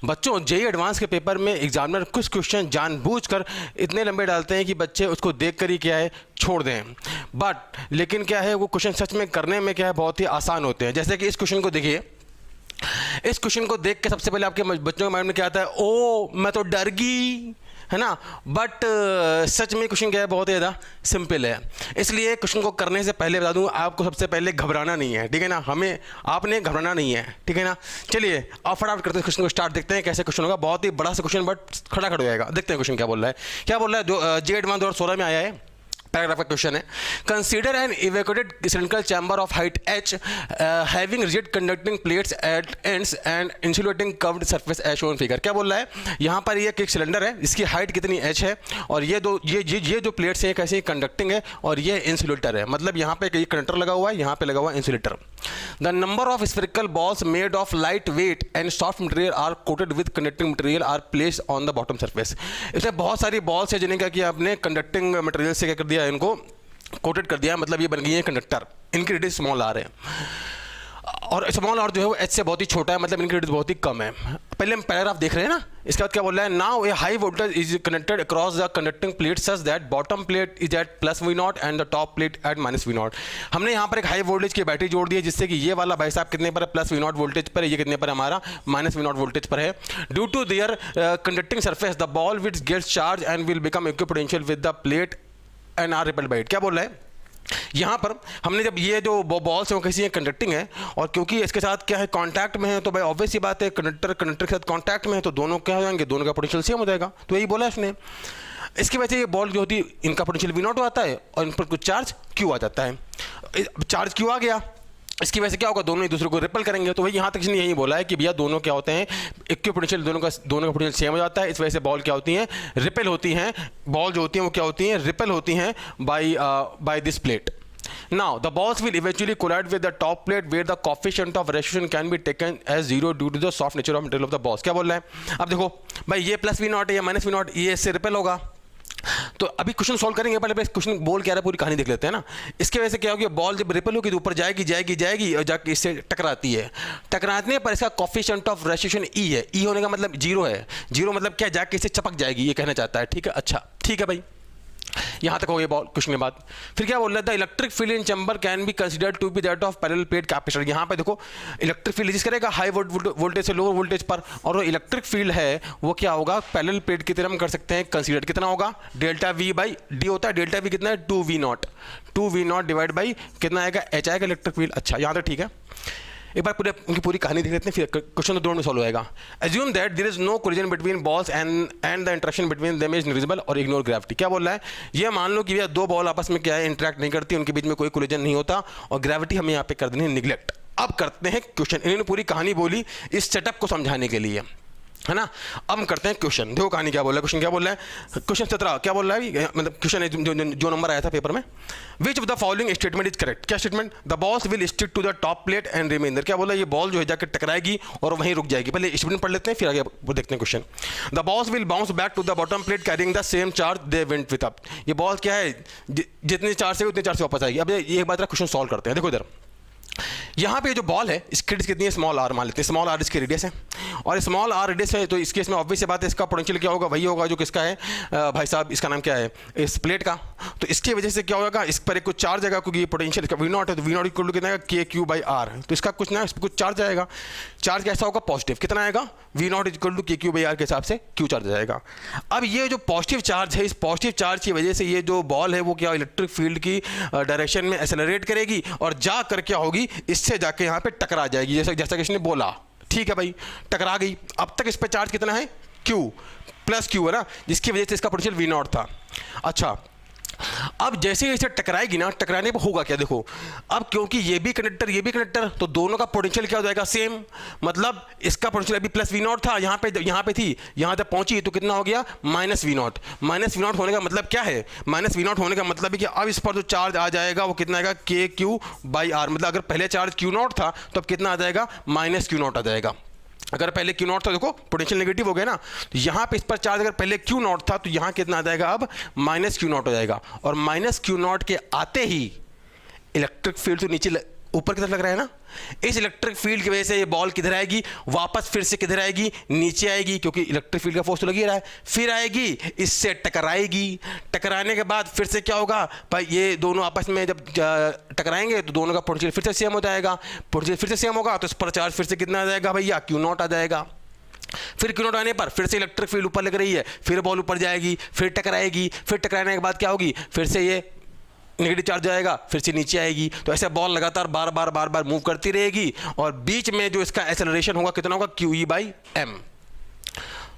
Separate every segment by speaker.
Speaker 1: बच्चों JEE advance के paper में एग्जामिनर कुछ क्वेश्चन जानबूझकर इतने लंबे डालते हैं कि बच्चे उसको देख कर ही क्या है छोड़ दें, बट लेकिन क्या है वो क्वेश्चन सच में करने में क्या है बहुत ही आसान होते हैं। जैसे कि इस क्वेश्चन को देखिए, इस क्वेश्चन को देख के सबसे पहले आपके बच्चों के माइंड में क्या आता है, ओ मैं तो डर गई, है ना। बट सच में क्वेश्चन क्या है, बहुत ही ज़्यादा सिंपल है। इसलिए क्वेश्चन को करने से पहले बता दूं, आपको सबसे पहले घबराना नहीं है, ठीक है ना। हमें आपने घबराना नहीं है, ठीक है ना। चलिए अब फटाफट करते हैं क्वेश्चन को स्टार्ट, देखते हैं कैसे क्वेश्चन होगा। बहुत ही बड़ा सा क्वेश्चन बट खड़ा हो जाएगा। देखते हैं क्वेश्चन क्या बोल रहा है। क्या बोल रहा है, जो जेईई एडवांस 2016 में आया है, पैराग्राफ का क्वेश्चन है। Consider an evacuated cylindrical chamber of height h having rigid conducting plates at ends and insulating curved surface as shown figure. क्या बोल रहा है, यहाँ पर ये एक सिलेंडर है, इसकी हाइट कितनी h है, और ये जो प्लेट्स हैं कैसे कंडक्टिंग है, और ये इंसुलेटर है। मतलब यहाँ पे ये कंडक्टर लगा हुआ है, यहाँ पे लगा हुआ है insulator. The number of spherical balls made of light weight and soft material are coated with conducting material are placed on the bottom surface. इसमें बहुत सारी बॉल्स है जिन्हें क्या किया आपने, कंडक्टिंग मटेरियल से क्या कर दिया, इनको कोटेड कर दिया, मतलब ये बन गई है कंडक्टर। इनकी रेडियस स्मॉल आर है, और स्मॉल आर जो है वो एच से बहुत ही छोटा है, मतलब इनकी रेडियस बहुत ही कम है। पहले हम पैराग्राफ देख रहे हैं ना, इसके बाद क्या बोल रहा है, now a high voltage is connected across the conducting plate such that bottom plate is at plus V naught and the top plate at minus V naught. हमने यहाँ पर एक हाई वोल्टेज की बैटरी जोड़ दी है, जिससे कि ये वाला भाई साहब कितने पर है, प्लस वी नॉट वोल्टेज पर है, ये कितने पर हमारा माइनस वी नॉट वोल्टेज पर है। Due to their conducting surface the ball which gets charge and will become equipotential with the plate and are repelled by it. क्या बोल रहा है, यहाँ पर हमने जब ये जो बॉल्स हैं वो कैसी हैं, कंडक्टिंग है, और क्योंकि इसके साथ क्या है कांटेक्ट में है, तो भाई ऑब्वियस ही बात है कंडक्टर के साथ कांटेक्ट में है, तो दोनों क्या हो जाएंगे, दोनों का पोटेंशियल सेम हो जाएगा। तो यही बोला इसने। इसकी वजह से ये बॉल जो होती है इनका पोटेंशियल वी नॉट आता है और इन पर कुछ चार्ज क्यू आ जाता है। चार्ज क्यू आ गया, इसकी वजह से क्या होगा, दोनों एक दूसरे को रिपेल करेंगे। तो भाई यहाँ तक इसने यही बोला है कि भैया दोनों क्या होते हैं, इक्विपोटेंशियल, दोनों का पोटेंशियल सेम हो जाता है। इस वजह से बॉल क्या होती हैं, रिपेल होती हैं। बॉल जो होती हैं वो क्या होती हैं, रिपेल होती हैं by this plate. Now the balls will eventually collide with the top plate where the coefficient of restriction can be taken as 0 due to the soft nature of material of the balls। क्या बोल रहा है, अब देखो भाई ये plus V not है या माइनस वी नॉट, ये इससे रिपेल होगा। तो अभी क्वेश्चन सॉल्व करेंगे, पहले क्वेश्चन बोल क्या रहा है पूरी कहानी देख लेते हैं ना। इसके वजह से क्या होगी, बॉल जब रिपेल होगी तो ऊपर जाएगी और जाके इससे टकराती है। टकराने पर इसका कोफिशिएंट ऑफ रेस्ट्रिक्शन ई है। ई होने का मतलब जीरो है। जीरो मतलब क्या, जाके इससे चपक जाएगी, ये कहना चाहता है। ठीक है, अच्छा ठीक है भाई, यहां तक हो गया बॉल क्वेश्चन के बाद। फिर क्या बोल रहा था, electric field in chamber can be considered to be that of parallel plate capacitor. यहां पे देखो इलेक्ट्रिक फील्ड जिस करेगा हाई वोल्टेज से लोअर वोल्टेज पर, और वो इलेक्ट्रिक फील्ड है वो क्या होगा, पैरेलल प्लेट की तरह हम कर सकते हैं कंसीडर। कितना होगा, डेल्टा वी बाई डी होता है, डेल्टा वी कितना है, 2v0 डिवाइड बाई कितना आएगा, एच आएगा इलेक्ट्रिक फील्ड। अच्छा यहां तक ठीक है। एक बार उनकी पूरी कहानी देख लेते हैं, फिर क्वेश्चन तो दो में सॉल्व होएगा। Assume that there is no collision between balls and the interaction between them is negligible और ignore gravity। क्या बोल रहा है, ये मान लो कि भैया दो बॉल आपस में क्या है, इंटरेक्ट नहीं करती, उनके बीच में कोई कोलिजन नहीं होता, और ग्रेविटी हमें यहाँ पे कर देनी है निगलेक्ट। अब करते हैं क्वेश्चन। इन्होंने पूरी कहानी बोली इस सेटअप को समझाने के लिए, है ना। अब हम करते हैं क्वेश्चन। देखो कहानी क्या बोल रहा है, क्वेश्चन क्या बोल रहा है, क्वेश्चन 17 क्या बोल रहा है, मतलब क्वेश्चन जो नंबर आया था पेपर में। Which of the following statement is correct. क्या statement, the balls will stick to the top plate and remain there. क्या बोला, ये बॉल जो है जाकर टकराएगी और वहीं रुक जाएगी। पहले स्टेटमेंट पढ़ लेते हैं फिर आगे वो देखते हैं question. The balls will bounce back to the bottom plate carrying the same charge they went with up. ये बॉल क्या है, जितने चार्ज से उतने चार्ज से वापस आएगी। अब ये एक बात क्वेश्चन सॉल्व करते हैं। देखो इधर यहाँ पे जो बॉल है इसकी रेडियस कितनी है, स्मॉल आर मान लेते हैं, स्मॉल आर इसकी रेडियस है, और स्मॉल आर रेडियस है, तो इसके इसमें ऑब्वियस सी बात है इसका पोटेंशियल क्या होगा, वही होगा जो किसका है भाई साहब, इसका नाम क्या है, इस प्लेट का। तो इसकी वजह से क्या होगा, इस पर एक कुछ चार्ज आएगा, क्योंकि ये पोटेंशियल इसका वी नॉट है, तो वी नॉट इक्वल टू कितना आएगा, के क्यू बाई आर। तो इसका कुछ ना, इस पर कुछ चार्ज आएगा। चार्ज कैसा होगा, पॉजिटिव। कितना आएगा, वी नॉट इक्वल टू के क्यू बाई आर के हिसाब से क्यू चार्ज आएगा। अब ये जो पॉजिटिव चार्ज है, इस पॉजिटिव चार्ज की वजह से ये जो बॉल है वो क्या इलेक्ट्रिक फील्ड की डायरेक्शन में एक्सेलरेट करेगी, और जाकर क्या होगी, इससे जाके यहाँ पे टकरा जाएगी, जैसा कि इसने बोला। ठीक है भाई, टकरा गई। अब तक इस पे चार्ज कितना है, Q प्लस Q है ना, जिसकी वजह से इसका पोटेंशियल V नॉट था। अच्छा अब जैसे ही इसे टकराएगी ना, टकराने पर होगा क्या, देखो अब क्योंकि ये भी कंडक्टर तो दोनों का पोटेंशियल क्या हो जाएगा, सेम। मतलब इसका पोटेंशियल अभी प्लस वी नॉट था, यहाँ पे थी, यहाँ तक पहुंची तो कितना हो गया, minus V naught. Minus V naught होने का मतलब क्या है, माइनस वी नॉट होने का मतलब है कि अब इस पर जो चार्ज आ जाएगा वो कितना आएगा, के क्यू बाई आर। मतलब अगर पहले चार्ज क्यू नॉट था तो अब कितना आ जाएगा, माइनस क्यू नॉट आ जाएगा। अगर पहले क्यू नॉट था, देखो पोटेंशियल नेगेटिव हो गया ना, तो यहाँ पे इस पर चार्ज अगर पहले क्यू नॉट था तो यहाँ कितना आ जाएगा, अब माइनस क्यू नॉट हो जाएगा। और माइनस क्यू नॉट के आते ही इलेक्ट्रिक फील्ड तो नीचे ऊपर की तरफ लग रहा है ना। इस इलेक्ट्रिक फील्ड की वजह से ये बॉल किधर आएगी, वापस फिर से किधर आएगी, नीचे आएगी, क्योंकि इलेक्ट्रिक फील्ड का फोर्स तो लग ही रहा है। फिर आएगी, इससे टकराएगी, टकराने के बाद फिर से क्या होगा भाई, ये दोनों आपस में जब टकराएंगे तो दोनों का पोटेंशियल फिर से सेम हो जाएगा। पोटेंशियल फिर से सेम होगा तो इस पर चार्ज फिर से कितना आ जाएगा भैया, Q0 आ जाएगा। फिर Q0 आने पर फिर से इलेक्ट्रिक फील्ड ऊपर लग रही है, फिर बॉल ऊपर जाएगी, फिर टकराएगी, फिर टकराने के बाद क्या होगी, फिर से ये नेगेटिव चार्ज आएगा, फिर से नीचे आएगी। तो ऐसे बॉल लगातार बार बार मूव करती रहेगी और बीच में जो इसका एक्सेलरेशन होगा कितना होगा, QE/m।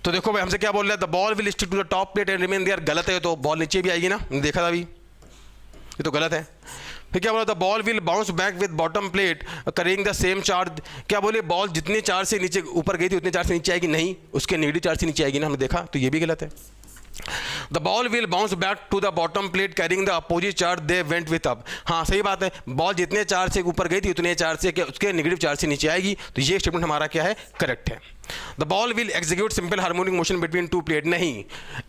Speaker 1: तो देखो भाई हमसे क्या बोल रहा है, the ball will stick to the top plate and remain there. गलत है, तो बॉल नीचे भी आएगी ना, देखा था अभी, ये तो गलत है। फिर क्या बोला, the ball will bounce back with bottom plate carrying the same charge. क्या बोले, बॉल जितने चार्ज से नीचे ऊपर गई थी उतने चार्ज से नीचे आएगी, नहीं, उसके नेगेटिव चार्ज से नीचे आएगी ना, हमने देखा, तो ये भी गलत है। The ball will bounce back to the bottom plate carrying the opposite charge they went with up. हाँ सही बात है, बॉल जितने चार्ज से ऊपर गई थी उतने चार्ज से उसके नेगेटिव चार्ज से नीचे आएगी, तो ये स्टेटमेंट हमारा क्या है, करेक्ट है। The ball will execute simple harmonic motion between two plate. नहीं,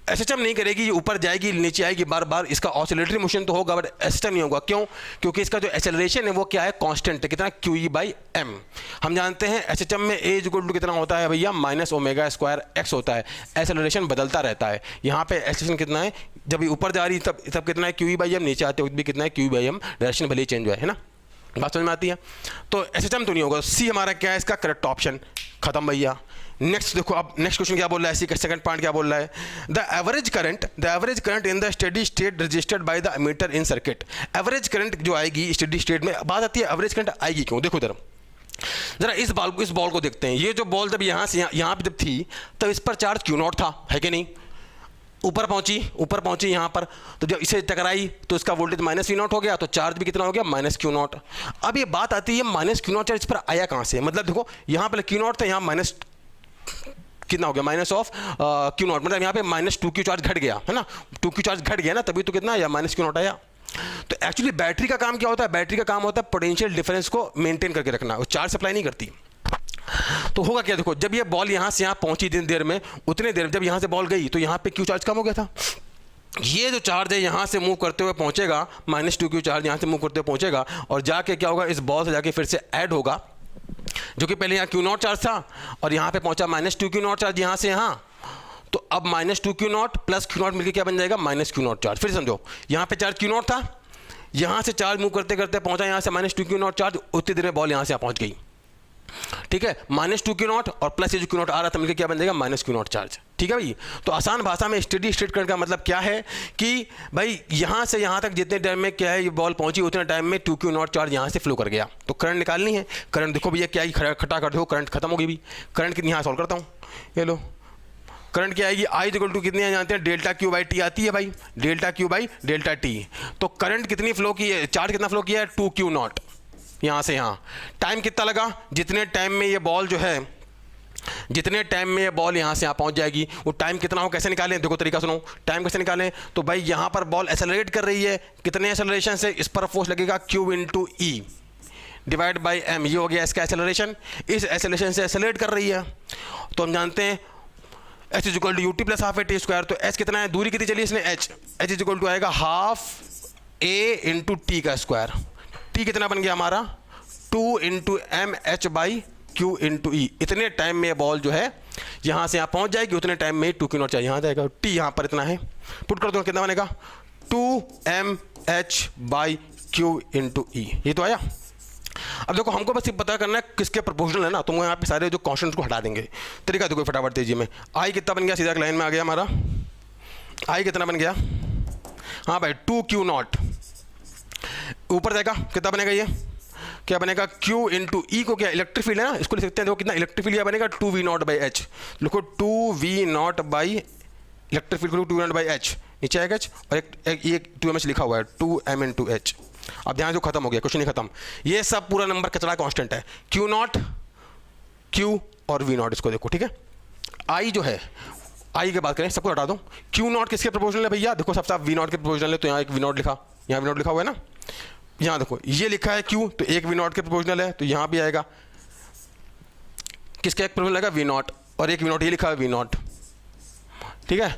Speaker 1: एसएचएम नहीं करेगी, ऊपर जाएगी नीचे आएगी बार बार, इसका ऑसिलेटरी मोशन तो होगा बट एसएचएम नहीं होगा। क्यों, क्योंकि इसका जो एक्सेलरेशन है वो क्या है, कांस्टेंट है, कितना, QE/m। हम जानते हैं एसएचएम में A = कितना होता है भैया, -ω²x होता है, एक्सेलरेशन बदलता रहता है। यहाँ पे एक्सेलरेशन कितना है, जब ये ऊपर जा रही तब कितना है, QE/m, नीचे आते हुए भी कितना है, QE/m, डायरेक्शन भले ही चेंज हुआ है ना, बात समझ में आती है। तो एसएचएम तो नहीं होगा, सी हमारा क्या है, इसका करेक्ट ऑप्शन, खत्म भैया। नेक्स्ट देखो, अब नेक्स्ट क्वेश्चन क्या बोल रहा है, इसी का सेकंड पार्ट क्या बोल रहा है, the average current in the steady state registered by the ammeter in circuit. Average current जो आएगी स्टेडी स्टेट में, बात आती है एवरेज करंट आएगी क्यों, देखो इधर जरा इस बॉल को देखते हैं। ये जो बॉल जब यहाँ से यहाँ पे जब थी तब इस पर चार्ज Q0 था, है कि नहीं, ऊपर पहुंची यहाँ पर, तो जब इसे टकराई तो इसका वोल्टेज -V0 हो गया, तो चार्ज भी कितना हो गया, -Q0। अब ये बात आती है -Q0 चार्ज इस पर आया कहाँ से, मतलब देखो यहाँ पे Q0 था, यहाँ माइनस कितना हो गया, -Q0, मतलब यहाँ पे -2Q चार्ज घट गया है ना, 2Q चार्ज घट गया ना, तभी तो कितना आया, -Q0 आया। तो एक्चुअली बैटरी का काम क्या होता है, बैटरी का काम होता है पोटेंशियल डिफरेंस को मेंटेन करके रखना, वो चार्ज सप्लाई नहीं करती। तो होगा क्या, देखो जब ये बॉल यहाँ से यहाँ पहुंची जितनी देर में, उतने देर जब यहाँ से बॉल गई तो यहाँ पे Q चार्ज कम हो गया था। ये जो चार्ज है यहाँ से मूव करते हुए पहुंचेगा, -2Q चार्ज यहाँ से मूव करते हुए पहुंचेगा और जाके क्या होगा, इस बॉल से जाके फिर से ऐड होगा, जो कि पहले यहाँ Q0 चार्ज था और यहाँ पे पहुंचा -2Q0 चार्ज यहाँ से यहाँ, तो अब -2Q0 प्लस Q0 मिलकर क्या बन जाएगा, -Q0 चार्ज। फिर समझो, यहाँ पे चार्ज Q0 था, यहाँ से चार्ज मूव करते करते पहुंचा यहाँ से -2Q0 चार्ज, उतनी देर में बॉल यहाँ से यहाँ पहुंच गई, ठीक है, -2Q0 और प्लस ये जो Q0 आ रहा था मिलकर क्या बन जाएगा, -Q0 चार्ज, ठीक है भाई। तो आसान भाषा में स्टेडी स्टेट करंट का मतलब क्या है कि भाई यहाँ से यहाँ तक जितने टाइम में क्या है ये बॉल पहुंची, उतने टाइम में 2Q0 चार्ज यहाँ से फ्लो कर गया। तो करंट निकालनी है, करंट देखो भैया क्या खटा कर दो, करंट खत्म हो गई भी। करंट कितनी, यहाँ सॉल्व करता हूँ, ये लो, करंट क्या आएगी, I = कितनी है जानते हैं, ΔQ/T आती है भाई, ΔQ/ΔT। तो करंट कितनी फ्लो की है, चार्ज कितना फ्लो किया है, 2Q0 यहाँ से यहाँ। टाइम कितना लगा, जितने टाइम में ये बॉल जो है, जितने टाइम में ये बॉल यहाँ से यहाँ पहुँच जाएगी, वो टाइम कितना हो, कैसे निकालें, देखो तरीका सुनो, टाइम कैसे निकालें। तो भाई यहाँ पर बॉल एक्सेलरेट कर रही है, कितने एक्सेलरेशन से, इस पर फोर्स लगेगा Q/E डिवाइड बाई m, ये हो गया इसका एक्सेलरेशन। इस एक्सेलरेशन से एक्सेलरेट कर रही है, तो हम जानते हैं h = ut + ½ a² तो h कितना है, दूरी कितनी चली इसने, h = आएगा ½ a × t²। t कितना बन गया हमारा, 2 × mh/Q/E। इतने टाइम में बॉल जो है यहाँ से यहाँ पहुँच जाएगी, उतने टाइम में 2Q0 चाहिए, यहाँ जाएगा, t यहाँ पर इतना है, पुट कर दो कितना बनेगा, 2 mh/Q/E, ये तो आया। अब देखो हमको बस ये पता करना है किसके प्रोपोर्शनल है ना, तो यहाँ पे सारे जो कॉन्स्टेंट्स को हटा देंगे। तरीका देखो फटाफट तेजी में, I कितना बन गया, सीधा एक लाइन में आ गया हमारा, I कितना बन गया, हाँ भाई 2Q0, ऊपर जाएगा कितना बनेगा, ये क्या बनेगा, Q/E को क्या इलेक्ट्रिक फील्ड है ना, इसको लिख सकते हैं, देखो कितना इलेक्ट्रिक फील्ड बनेगा, 2V0/H, लिखो 2V0 इलेक्ट्रिक फील्ड को 2V0/H, नीचे आएगा H और एक ये 2mH लिखा हुआ है, 2m × H। अब ध्यान से खत्म हो गया, क्वेश्चन ही खत्म। ये सब पूरा नंबर कचरा कांस्टेंट है, Q0 Q और V0, इसको देखो, ठीक है। I जो है, I की बात करें, सबको हटा दो। Q0 किसके प्रोपोर्शनल है भैया, देखो सब साफ V0 के प्रोपोर्शनल है, तो यहाँ एक V0 लिखा, यहाँ V0 लिखा हुआ है ना, यहाँ देखो ये लिखा है Q, तो एक V0 के प्रोपोर्शनल है, तो यहाँ भी आएगा किसका एक प्रोपोर्शनल आएगा, V0, और एक V0 ये लिखा है V0, ठीक है।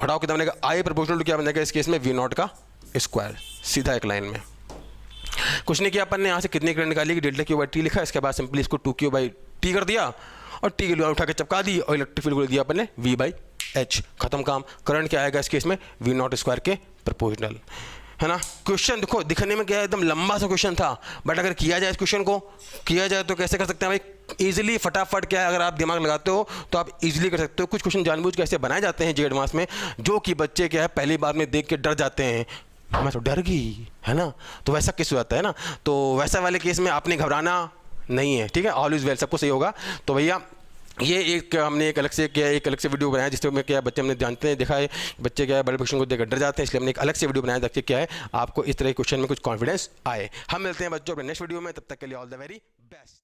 Speaker 1: हटाओ कितना बनेगा, I प्रोपोर्शनल टू क्या बनेगा इस केस में, V0 का स्क्वायर, सीधा एक लाइन में। कुछ नहीं किया अपन ने, यहाँ से कितनी करंट निकाली कि डेल्टा क्यू बाई टी लिखा, इसके बाद सिंपली इसको 2Q बाई टी कर दिया और टी की वैल्यू उठा के चिपका दी और इलेक्ट्रिक फील्ड को दिया अपन ने V बाई एच। खत्म काम। करंट क्या आएगा इस केस में, V0² के प्रोपोर्शनल, है ना। क्वेश्चन देखो दिखने में क्या है, एकदम लंबा सा क्वेश्चन था, बट अगर किया जाए इस क्वेश्चन को किया जाए तो कैसे कर सकते हैं भाई, इजीली फटाफट। क्या है, अगर आप दिमाग लगाते हो तो आप इजीली कर सकते हो। कुछ क्वेश्चन जानबूझ के ऐसे बनाए जाते हैं जे एडवांस में, जो कि बच्चे क्या है पहली बार में देख के डर जाते हैं, मैं तो डर गई, है ना। तो वैसा केस हो जाता है ना, तो वैसा वाले केस में आपने घबराना नहीं है, ठीक है। ऑलवेज वेल, सबको सही होगा। तो भैया ये हमने एक अलग से वीडियो बनाया जिसमें क्या बच्चे हमने जानते हैं, देखा है बच्चे क्या है बड़े क्वेश्चन को देखकर डर जाते हैं, इसलिए हमने एक अलग से वीडियो बनाया ताकि क्या है आपको इस तरह के क्वेश्चन में कुछ कॉन्फिडेंस आए। हम मिलते हैं बच्चों अपने नेक्स्ट वीडियो में, तब तक के लिए ऑल द वेरी बेस्ट।